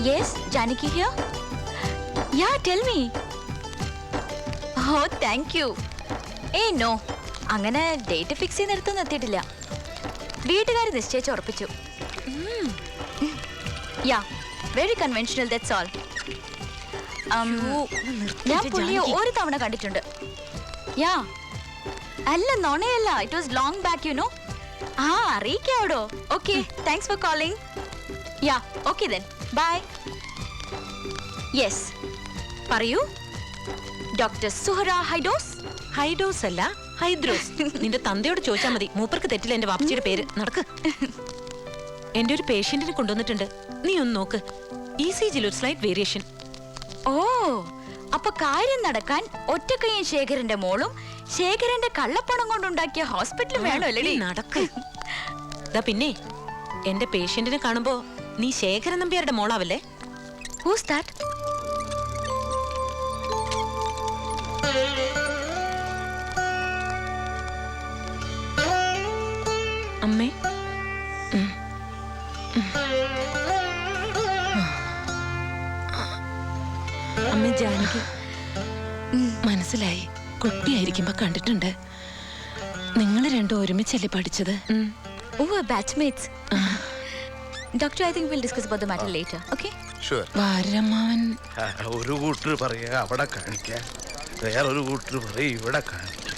Yes, Janaki here. Yeah, tell me. Oh, thank you. Hey, no. അങ്ങനെ date fix ചെയ്യുന്നിടത്തൊന്നും എത്തിയിട്ടില്ല. വീട്ടുകാർ നിശ്ചയിച്ച് ഉറപ്പിച്ചു. Yeah, very conventional, that's all. ഞാൻ പുള്ളിയെ ഒരു തവണ കണ്ടിട്ടുണ്ട്. യാ അല്ല നോണയല്ല, it was long back you know. ആ അറിയിക്കാവടോ. Okay, thanks for calling. Yeah okay then bye. Yes പറയൂ. ഡോക്ടർ സുഹറ ഹൈഡോസ്. ഹൈഡോസ് അല്ല, ഹൈദ്രോസ്. നിന്റെ തന്തയോട് ചോദിച്ചാൽ മതി, മൂപ്പർക്ക് തെറ്റില്ല എന്റെ വാപ്പച്ചിയുടെ പേര്. നടക്ക്. എന്റെ ഒരു പേഷ്യന്റിനെ കൊണ്ടുവന്നിട്ടുണ്ട്, നീ ഒന്ന് നോക്ക്. ECG ഒരു സ്ലൈറ്റ് വേരിയേഷൻ. ഓ, അപ്പൊ കാര്യം നടക്കാൻ ഒറ്റക്കയ്യൻ ശേഖരന്റെ മോളും ശേഖരന്റെ കള്ളപ്പണം കൊണ്ടുണ്ടാക്കിയ ഹോസ്പിറ്റലും വേണമല്ലേ? നടക്ക്. പിന്നെ എന്റെ പേഷ്യന്റിനെ കാണുമ്പോ നീ ശേഖരൻ നമ്പ്യാരുടെ മോളാവല്ലേ? Who's that? അമ്മേ. അമ്മ ജാനകി. മനസ്സിലായി, കുട്ടിയായിരിക്കുമ്പോ കണ്ടിട്ടുണ്ട്. നിങ്ങൾ രണ്ടും ഒരുമിച്ചല്ലേ പഠിച്ചത്? Oh, we're batchmates. Doctor, I think we'll discuss about the matter later. Okay? Sure. വാരമാവൻ ഒരു കൂട്ടർ പറയാ അവിടെ കാണിക്കാൻ, വേറൊരു കൂട്ടർ പറയും ഇവിടെ കാണിക്കാൻ.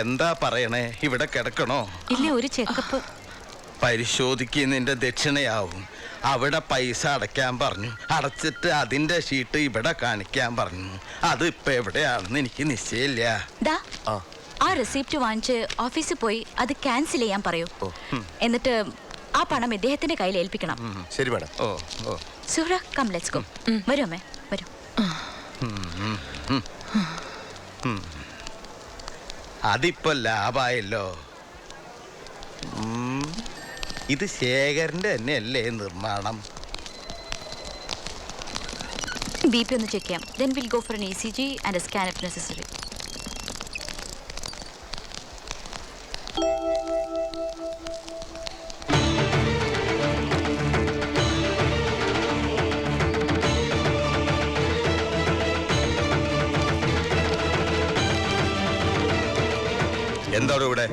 എന്താ പറയണേ? ഇവിടെ കിടക്കണോ? ഇല്ല, ഒരു ചെക്കപ്പ്. പരിശോധിക്കുന്നതിന്റെ ദക്ഷിണയാവും. അവിടെ പൈസ അടയ്ക്കാൻ പറഞ്ഞു, അടച്ചിട്ട് അതിന്റെ ഷീട്ട് ഇവിടെ കാണിക്കാൻ പറഞ്ഞു. അത് ഇപ്പൊ എവിടെയാണെന്ന് എനിക്ക് നിശ്ചയില്ല. ആ റെസിപ്റ്റ് വാങ്ങിച്ച് ഓഫീസിൽ പോയി അത് ക്യാൻസൽ ചെയ്യാൻ പറയൂ. എന്നിട്ട് ആ പണം ഇദ്ദേഹത്തിന്റെ കയ്യിൽ ഏൽപ്പിക്കണം. ശരി മാഡം. ഓ ഓ സുഹ്റ, കം ലെറ്റ്സ് ഗോ. വരൂ അമ്മേ, വരൂ. അതിപ്പോ ലാഭായല്ലോ. ഇത് ശേഖരന്റെ തന്നെയല്ലേ നിർമ്മാണം? BP ഒന്ന് ചെക്ക് ചെയ്യാം. Then we'll go for an ECG and a scan if necessary. എന്താണ് ഇവിടെ?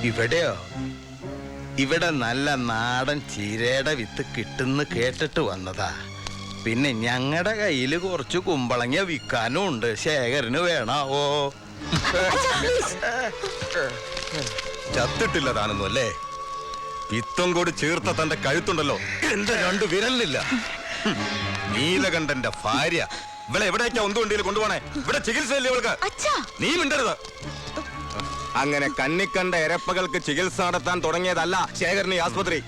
ഇവിടെയോ? ഇവിടെ നല്ല നാടൻ ചീരയുടെ വിത്ത് കിട്ടുന്ന് കേട്ടിട്ട് വന്നതാ. പിന്നെ ഞങ്ങളുടെ കയ്യിൽ കുറച്ച് കുമ്പളങ്ങ വിൽക്കാനും ഉണ്ട്. ശേഖരന് വേണാവോ? ചത്തിട്ടില്ല താനൊന്നും അല്ലേ? പിത്തം കൂടി ചേർത്ത തന്റെ കഴുത്തുണ്ടല്ലോ, എന്റെ രണ്ട് വിരലില്ല. നീലകണ്ഠന്റെ ഭാര്യ. ഇവിടെ എവിടേക്കാ ഒന്നുകൊണ്ടിയിൽ കൊണ്ടുപോണേ? ഇവിടെ ചികിത്സയല്ലേ ഇവൾക്ക്? നീ മിണ്ടരുത്. അങ്ങനെ കണ്ണിക്കണ്ട എരപ്പകൾക്ക് ചികിത്സ നടത്താൻ തുടങ്ങിയതല്ല ശേഖരൻ ഈ ആസ്പത്രി.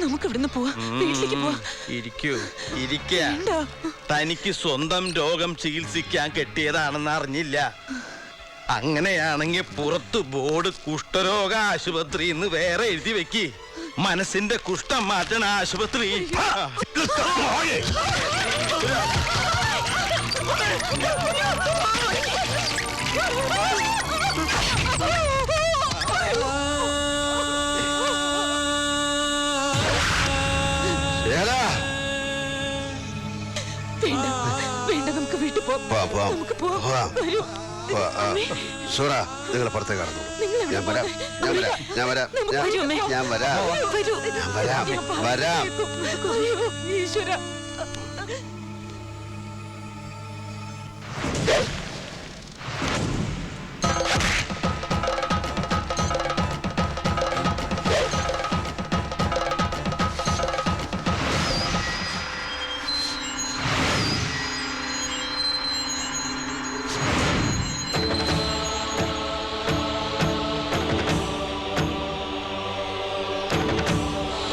നമുക്ക് ഇവിടുന്ന് പോവാം, വീട്ടിലേക്ക് പോവാം. തനിക്ക് സ്വന്തം രോഗം ചികിത്സിക്കാൻ കെട്ടിയതാണെന്ന് അറിഞ്ഞില്ല. അങ്ങനെയാണെങ്കിൽ പുറത്ത് ബോർഡ് കുഷ്ഠരോഗ ആശുപത്രി എന്ന് വേറെ എഴുതി വെക്കി. മനസ്സിന്റെ കുഷ്ഠം മാറ്റണ ആശുപത്രി. വേണ്ട, നമുക്ക് വീട്ടിൽ പോവാം. സൂറ, നിങ്ങൾ പുറത്തേക്ക് കടന്നു. ഞാൻ വരാം. ഈശ്വര.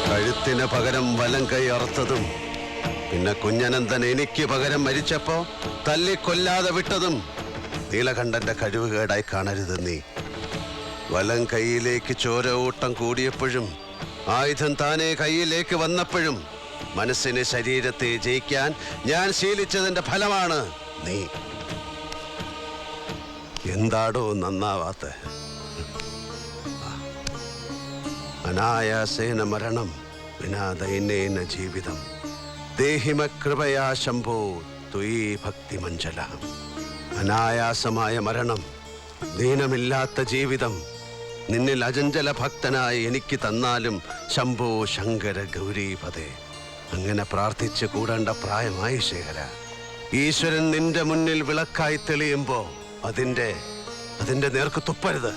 കഴുത്തിന് പകരം വലം കൈ അറുത്തതും, പിന്നെ കുഞ്ഞനന്തൻ എനിക്ക് പകരം മരിച്ചപ്പോ തല്ലിക്കൊല്ലാതെ വിട്ടതും നീലകണ്ഠന്റെ കഴിവുകേടായി കാണരുത് നീ. വലം കൈയിലേക്ക് ചോര ഊട്ടം കൂടിയപ്പോഴും ആയുധം താനെ കൈയിലേക്ക് വന്നപ്പോഴും മനസ്സിനെ ശരീരത്തെ ജയിക്കാൻ ഞാൻ ശീലിച്ചതിന്റെ ഫലമാണ് നീ. എന്താടോ നന്നാവാത്ത? അനായാസേന മരണം വിനാ ദൈന്യേന ജീവിതം. ദേഹിമ കൃപയാ ശംഭോ ത്വയീ ഭക്തിമഞ്ജല. അനായാസമായ മരണം, ദീനമില്ലാത്ത ജീവിതം നിന്നിൽ അചഞ്ചല ഭക്തനായി എനിക്ക് തന്നാലും ശംഭോ ശങ്കര ഗൗരീപദേ. അങ്ങനെ പ്രാർത്ഥിച്ച് കൂടേണ്ട പ്രായമായി ശേഖര. ഈശ്വരൻ നിന്റെ മുന്നിൽ വിളക്കായി തെളിയുമ്പോ അതിന്റെ നേർക്ക് തുപ്പരുത്.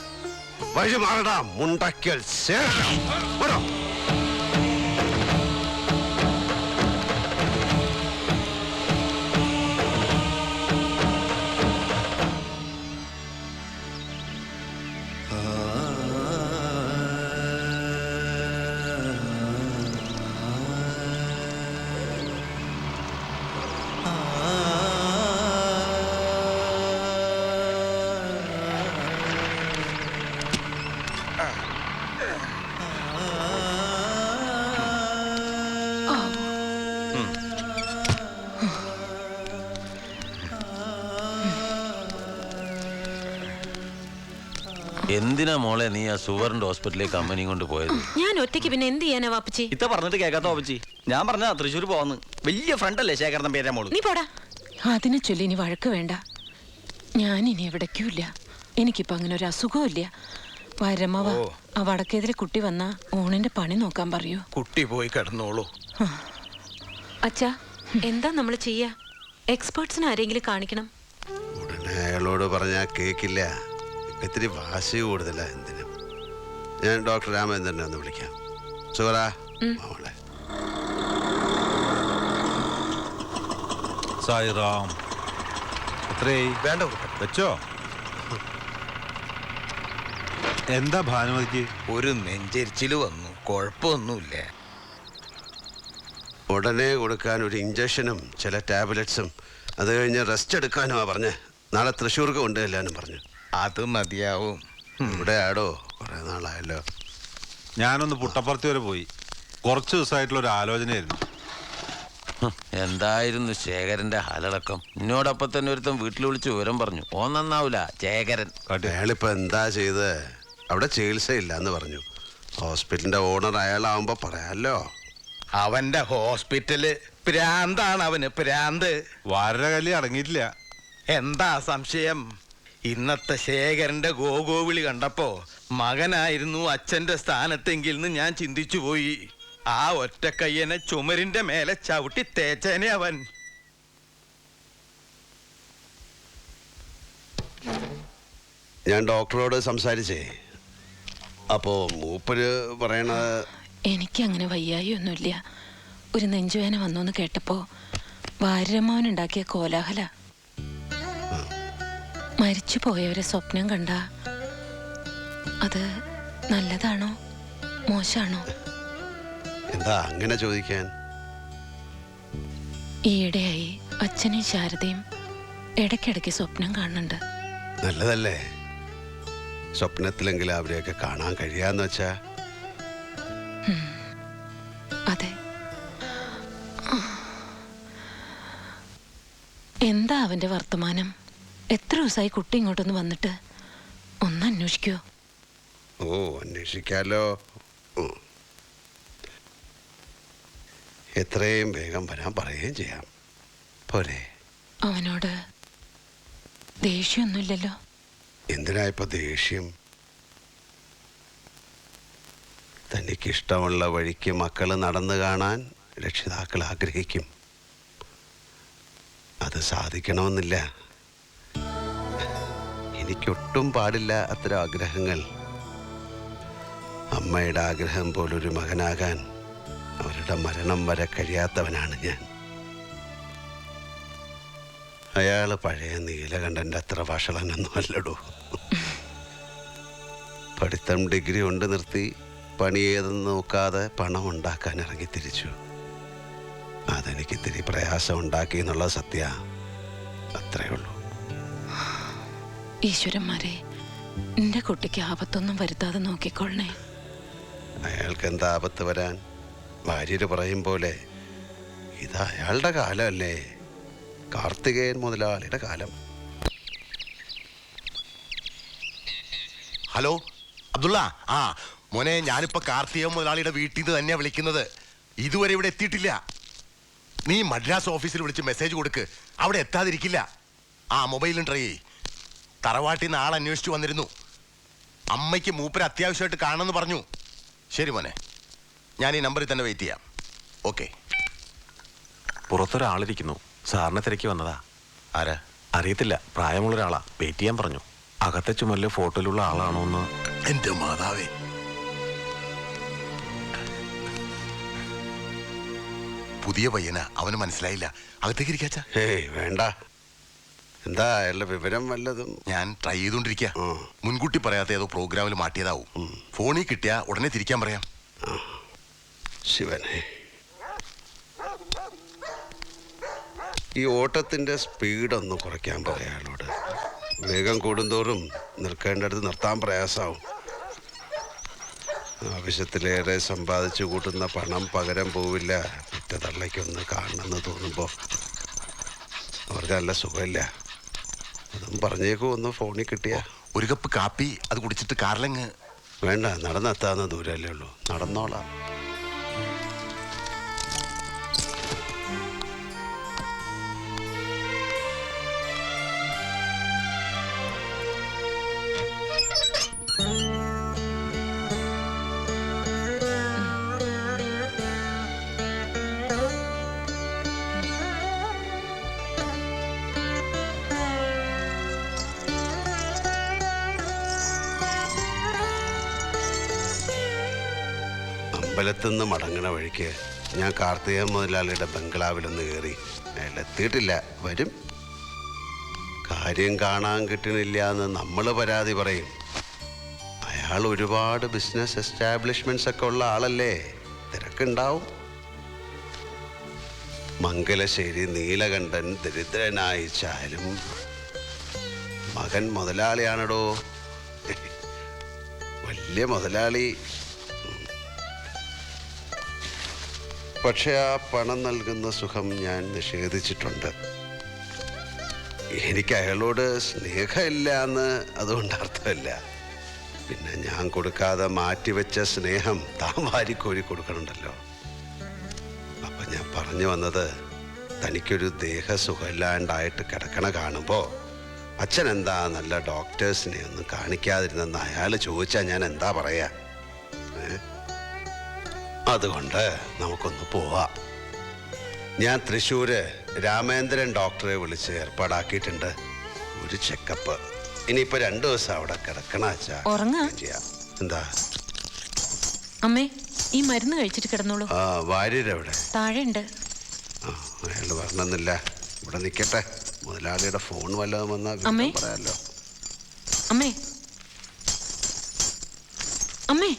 വഴി മാറടാ മുണ്ടക്കൽ ശേഖര. എന്തിനാ മോളെ നീ ആ സുവർണ്ട് ഹോസ്പിറ്റലിലേക്ക് കമ്പനി കൊണ്ട് പോയത്? ഞാൻ ഒറ്റയ്ക്ക് പിന്നെ എന്ത് ചെയ്യാനാ വാപ്പച്ചി? ഇത്ത പറഞ്ഞിട്ട് കേൾക്കാത്ത വാപ്പച്ചി. ഞാൻ പറഞ്ഞ തൃശ്ശൂർ പോവാന്ന്. വലിയ ഫ്രണ്ടല്ലേ ശേഖരൻ പേരാ മോള്. നീ പോടാ. അതിനെ ചൊല്ലി ഇനി വഴക്ക് വേണ്ട. ഞാൻ ഇനി എവിടേക്കുമില്ല. എനിക്കിപ്പോ അങ്ങനെ ഒരു അസുഖവും ഇല്ല. വരമ്മവ ആ വടക്കേതിരെ കുട്ടി വന്നാ ഊണിന്റെ പണി നോക്കാൻ പറയൂ. കുട്ടി പോയി കിടന്നോളൂ. അച്ഛാ, എന്താ നമ്മൾ ചെയ്യാ? എക്സ്പേർട്സിന് ആരെങ്കിലും കാണിക്കണം. ഉടനെ അയാളോട് പറഞ്ഞാൽ കേക്കില്ല. ഇത്തിരി വാശി കൂടുതലാ എന്തിനും. ഞാൻ ഡോക്ടർ രാമചന്ദ്രനെ ഒന്ന് വിളിക്കാം. സുഹറാ മോളെ. സായിറാം. എത്രയായി? വേണ്ട വെച്ചോ. എന്താ ഭാനുമതിക്ക്? ഒരു നെഞ്ചരിച്ചില് വന്നു. കുഴപ്പമൊന്നുമില്ല. ഉടനെ കൊടുക്കാൻ ഒരു ഇഞ്ചക്ഷനും ചില ടാബ്ലറ്റ്സും അത് കഴിഞ്ഞ് റെസ്റ്റ് എടുക്കാനുമാ പറഞ്ഞ്. നാളെ തൃശ്ശൂർക്ക് കൊണ്ടുചെല്ലാനും പറഞ്ഞു. അത് മതിയാവും. ഇവിടെ ആടോ കുറെ നാളായല്ലോ. ഞാനൊന്ന് പുട്ടപ്പുറത്ത് വരെ പോയി. കുറച്ച് ദിവസമായിട്ടുള്ള ഒരു ആലോചനയായിരുന്നു. എന്തായിരുന്നു ശേഖരന്റെ ഹാലടക്കം? എന്നോടൊപ്പം തന്നെ ഒരുത്തൻ വീട്ടിൽ വിളിച്ച് വിവരം പറഞ്ഞു. ഓ നന്നാവൂല ശേഖരൻ. അയാളിപ്പോ എന്താ ചെയ്ത്? അവിടെ ചികിത്സയില്ല എന്ന് പറഞ്ഞു. ഹോസ്പിറ്റലിന്റെ ഓണർ അയാളാവുമ്പോ പറയാലോ. അവന്റെ ഹോസ്പിറ്റല് പ്രാന്താണ്. അവന് പ്രാന്ത്. വാരകല്ലി അടങ്ങിയിട്ടില്ല. എന്താ സംശയം? ഇന്നത്തെ ശേഖരന്റെ ഗോവിളി കണ്ടപ്പോ മകനായിരുന്നു അച്ഛന്റെ സ്ഥാനത്തെങ്കിൽ എന്ന് ഞാൻ ചിന്തിച്ചു പോയി. ആ ഒറ്റ കയ്യനെ ചുമരിന്റെ മേലെ ചവിട്ടി തേച്ചേനെ അവൻ. ഞാൻ ഡോക്ടറോട് സംസാരിച്ചേ. അപ്പോ മൂപ്പര് പറയണത് എനിക്കങ്ങനെ വയ്യായി ഒന്നുമില്ല. ഒരു നെഞ്ചുവേന വന്നോന്ന് കേട്ടപ്പോ വാര്യമ്മവനുണ്ടാക്കിയ കോലാഹല. മരിച്ചു പോയവരെ സ്വപ്നം കണ്ട അത് നല്ലതാണോ മോശാണോ? എന്താ അങ്ങനെ ചോദിക്കാൻ? ഈയിടെയായി അച്ഛനെയും ശാരദയും ഇടയ്ക്കിടയ്ക്ക് സ്വപ്നം കാണുന്നുണ്ട്. നല്ലതല്ലേ? സ്വപ്നത്തിലെങ്കിലും അവരെയൊക്കെ കാണാൻ കഴിയാന്ന് വെച്ചാ. അതെ. എന്താ അവന്റെ വർത്തമാനം? എത്ര ദിവസമായി കുട്ടി ഇങ്ങോട്ടൊന്ന് വന്നിട്ട്? ഒന്ന് അന്വേഷിക്കോ? ഓ അന്വേഷിക്കാലോ. എത്രയും വേഗം വരാൻ പറയുകയും ചെയ്യാം. പോരെ? അവനോട് ദേഷ്യമൊന്നുമില്ലല്ലോ? എന്തിനാ ഇപ്പൊ ദേഷ്യം? തനിക്കിഷ്ടമുള്ള വഴിക്ക് മക്കള് നടന്നു കാണാൻ രക്ഷിതാക്കൾ ആഗ്രഹിക്കും. അത് സാധിക്കണമെന്നില്ല. എനിക്കൊട്ടും പാടില്ല അത്തരം ആഗ്രഹങ്ങൾ. അമ്മയുടെ ആഗ്രഹം പോലൊരു മകനാകാൻ അവരുടെ മരണം വരെ കഴിയാത്തവനാണ് ഞാൻ. അയാള് പഴയ നീലകണ്ഠന്റെ അത്ര വഷളനൊന്നും അല്ലടൂ. പഠിത്തം ഡിഗ്രി കൊണ്ട് നിർത്തി പണി ഏതെന്ന് നോക്കാതെ പണം ഉണ്ടാക്കാൻ ഇറങ്ങി തിരിച്ചു. അതെനിക്ക് ഇത്തിരി പ്രയാസം ഉണ്ടാക്കി എന്നുള്ള സത്യ. അത്രേ ഉള്ളൂ. ഈശ്വരന്മാരെ, എന്റെ കുട്ടിക്ക് ആപത്തൊന്നും വരുത്താതെ നോക്കിക്കൊള്ളണേ. അയാൾക്ക് എന്താ ആപത്ത് വരാൻ? ഭാര്യര് പറയും പോലെ ഇത് അയാളുടെ കാലമല്ലേ, കാർത്തികേയൻ മുതലാളിയുടെ കാലം. ഹലോ അബ്ദുള്ള. ആ മോനെ, ഞാനിപ്പോ കാർത്തിക മുതലാളിയുടെ വീട്ടിൽ നിന്ന് തന്നെയാ വിളിക്കുന്നത്. ഇതുവരെ ഇവിടെ എത്തിയിട്ടില്ല. നീ മദ്രാസ് ഓഫീസിൽ വിളിച്ച് മെസ്സേജ് കൊടുക്ക്, അവിടെ എത്താതിരിക്കില്ല. ആ മൊബൈലും ട്രൈ ചെയ്യ്. തറവാട്ടിൽ നിന്ന് ആൾ അന്വേഷിച്ചു വന്നിരുന്നു. അമ്മയ്ക്ക് മൂപ്പര് അത്യാവശ്യമായിട്ട് കാണണമെന്ന് പറഞ്ഞു. ശരി മോനെ, ഞാൻ ഈ നമ്പറിൽ തന്നെ വെയിറ്റ് ചെയ്യാം. ഓക്കെ. പുറത്തൊരാളിരിക്കുന്നു, സാറിനെ തിരക്കി വന്നതാ. ആരാ? അറിയത്തില്ല, പ്രായമുള്ളൊരാളാ. വെയിറ്റ് ചെയ്യാൻ പറഞ്ഞു. അകത്തെ ചുമലിലെ ഫോട്ടോയിലുള്ള ആളാണോ എന്ന്. എന്റെ മാതാവേ, പുതിയ പയ്യനാ, അവന് മനസ്സിലായില്ല. അകത്തേക്ക് ഇരിക്കാച്ച. ഏയ് വേണ്ട. എന്താ അയാളുടെ വിവരം വല്ലതും? ഞാൻ ട്രൈ ചെയ്തോണ്ടിരിക്കുക. മുൻകൂട്ടി പറയാത്ത ഏതോ പ്രോഗ്രാമിൽ മാറ്റിയതാവും. ഫോണിൽ കിട്ടിയാ ഉടനെ തിരിക്കാൻ പറയാം. ശിവനെ, ഈ ഓട്ടത്തിന്റെ സ്പീഡൊന്ന് കുറയ്ക്കാൻ പറയാം അയാളോട്. വേഗം കൂടുന്തോറും നിൽക്കേണ്ടടുത്ത് നിർത്താൻ പ്രയാസമാവും. ആവശ്യത്തിലേറെ സമ്പാദിച്ചു കൂട്ടുന്ന പണം പകരം പോവില്ല. ഒറ്റ തള്ളയ്ക്കൊന്ന് കാണണമെന്ന് തോന്നുമ്പോൾ അവർക്ക് നല്ല സുഖമില്ല. അതും പറഞ്ഞേക്കും. ഒന്ന് ഫോണിൽ കിട്ടിയ ഒരു കപ്പ് കാപ്പി അത് കുടിച്ചിട്ട് കാറിലങ്ങ്. വേണ്ട, നടന്നെത്താവുന്ന ദൂരമല്ലേ ഉള്ളൂ. നടന്നോളാം. അമ്പലത്തുനിന്ന് മടങ്ങണ വഴിക്ക് ഞാൻ കാർത്തിക മുതലാളിയുടെ ബംഗ്ലാവിലൊന്ന് കയറി. അയാൾ എത്തിയിട്ടില്ല, വരും. കാര്യം കാണാൻ കിട്ടണില്ല എന്ന് നമ്മൾ പരാതി പറയും. അയാൾ ഒരുപാട് ബിസിനസ് എസ്റ്റാബ്ലിഷ്മെന്റ്സ് ഒക്കെ ഉള്ള ആളല്ലേ, തിരക്കുണ്ടാവും. മംഗലശ്ശേരി നീലകണ്ഠൻ ദരിദ്രനായിച്ചാലും മകൻ മുതലാളിയാണടോ, വലിയ മുതലാളി. പക്ഷെ ആ പണം നൽകുന്ന സുഖം ഞാൻ നിഷേധിച്ചിട്ടുണ്ട്. എനിക്ക് അയാളോട് സ്നേഹമില്ല എന്ന് അതുകൊണ്ട് അർത്ഥമില്ല. പിന്നെ ഞാൻ കൊടുക്കാതെ മാറ്റിവെച്ച സ്നേഹം താൻ വാരിക്കോരി കൊടുക്കണുണ്ടല്ലോ. അപ്പം ഞാൻ പറഞ്ഞു വന്നത്, തനിക്കൊരു ദേഹസുഖമില്ലാണ്ടായിട്ട് കിടക്കണ കാണുമ്പോൾ അച്ഛൻ എന്താ നല്ല ഡോക്ടേഴ്സിനെ ഒന്നും കാണിക്കാതിരുന്നെന്ന് അയാൾ ചോദിച്ചാൽ ഞാൻ എന്താ പറയാ? അതുകൊണ്ട് നമുക്കൊന്ന് പോവാം. ഞാൻ തൃശ്ശൂര് രാമേന്ദ്രൻ ഡോക്ടറെ വിളിച്ച് ഏർപ്പാടാക്കിയിട്ടുണ്ട്. ഒരു ചെക്കപ്പ്. ഇനിയിപ്പോ 2 ദിവസം അവിടെ കിടക്കണ അച്ഛാ. ചെയ്യാം. എന്താ അമ്മേ, ഈ മരുന്ന് കഴിച്ചിട്ട് കിടന്നോളൂ. ആ വാര്യരെവിടെ? താഴെ ഉണ്ട്. ആ അയാൾ വരണമെന്നില്ല, ഇവിടെ നിൽക്കട്ടെ. മുതലാളിയുടെ ഫോൺ വല്ലതും വന്നാൽ പറയാമല്ലോ. അമ്മേ, അമ്മേ,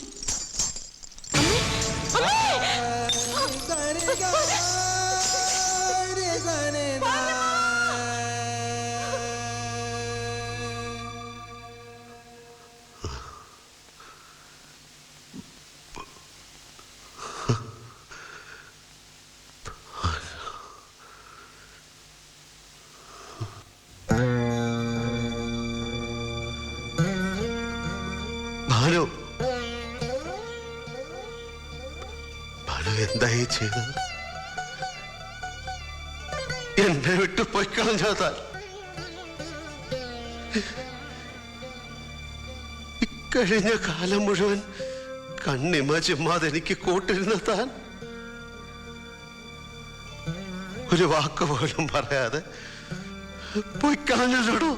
ഭാനു, ഭാനു എന്തായി ചെയ്തത്? എന്നെ വിട്ടു പോയി കളഞ്ഞാൽ ഇക്കഴിഞ്ഞ കാലം മുഴുവൻ കണ്ണിമ ചിമ്മാതെ എനിക്ക് കൂട്ടിരുന്ന താൻ ഒരു വാക്ക് പോലും പറയാതെ പോയി കളഞ്ഞല്ലോ.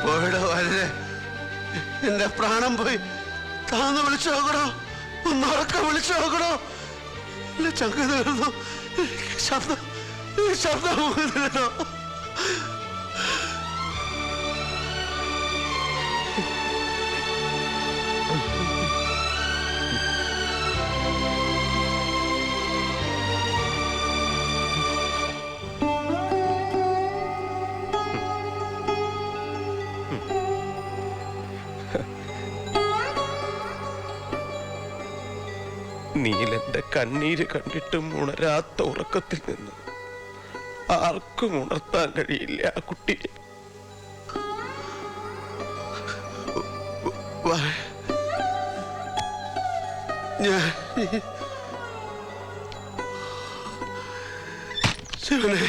പോയിടോ വരെ, എന്റെ പ്രാണം പോയി. താന്ന് വിളിച്ചു നോക്കണോ, ഒന്നുറക്കം വിളിച്ചു നോക്കണോ. എന്റെ ചങ്ക് തീർന്നു. ശബ്ദം ശബ്ദം നീലെന്റെ കണ്ണീര് കണ്ടിട്ടും ഉണരാത്ത ഉറക്കത്തിൽ നിന്ന് ആർക്കും ഉണർത്താൻ കഴിയില്ല ആ കുട്ടിയെ. ഞാൻ ശിവനെ